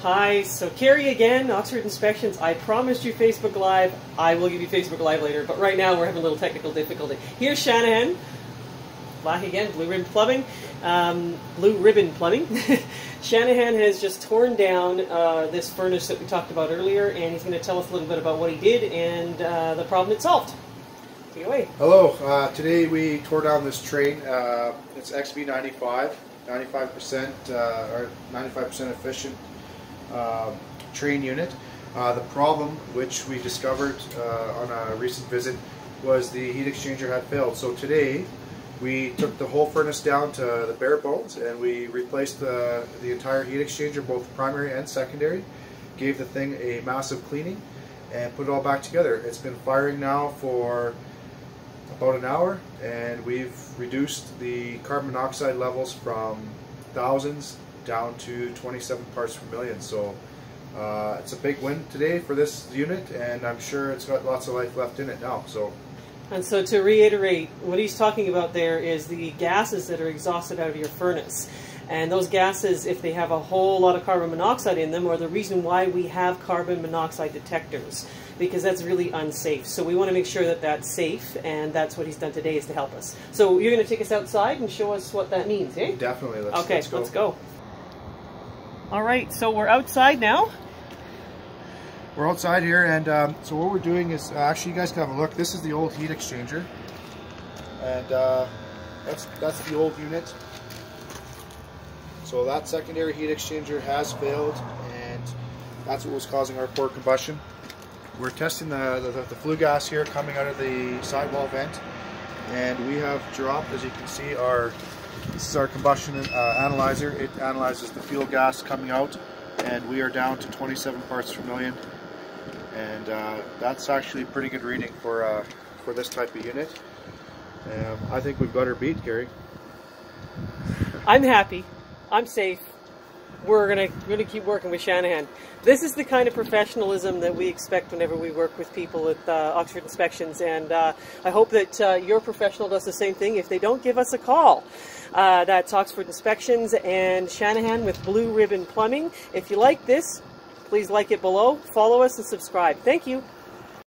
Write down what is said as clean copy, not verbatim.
Hi, so Carrie again, Oxford Inspections. I promised you Facebook Live. I will give you Facebook Live later, but right now we're having a little technical difficulty. Here's Shanahen, back again, Blue Ribbon Plumbing. Shanahen has just torn down this furnace that we talked about earlier, and he's going to tell us a little bit about what he did and the problem it solved. Take it away. Hello, today we tore down this train. It's XB95, 95% or 95% efficient train unit. The problem, which we discovered on a recent visit, was the heat exchanger had failed. So today we took the whole furnace down to the bare bones and we replaced the entire heat exchanger, both primary and secondary, gave the thing a massive cleaning and put it all back together. It's been firing now for about an hour, and we've reduced the carbon monoxide levels from thousands down to 27 parts per million. So it's a big win today for this unit, and I'm sure it's got lots of life left in it now. And so to reiterate, what he's talking about there is the gases that are exhausted out of your furnace. And those gases, if they have a whole lot of carbon monoxide in them, are the reason why we have carbon monoxide detectors, because that's really unsafe. So we want to make sure that that's safe, and that's what he's done today, is to help us. So you're going to take us outside and show us what that means, eh? Definitely. Let's go. All right, so we're outside now. We're outside here, and so what we're doing is, actually you guys can have a look. This is the old heat exchanger, and that's the old unit. So that secondary heat exchanger has failed, and that's what was causing our poor combustion. We're testing the flue gas here coming out of the sidewall vent, and we have dropped, as you can see, this is our combustion analyzer. It analyzes the fuel gas coming out, and we are down to 27 parts per million. And that's actually a pretty good reading for this type of unit. I think we've got her beat, Gary. I'm happy. I'm safe. We're gonna keep working with Shanahan. This is the kind of professionalism that we expect whenever we work with people at Oxford Inspections, and I hope that your professional does the same thing. If they don't, give us a call. That's Oxford Inspections and Shanahan with Blue Ribbon Plumbing. If you like this, please like it below, follow us, and subscribe. Thank you.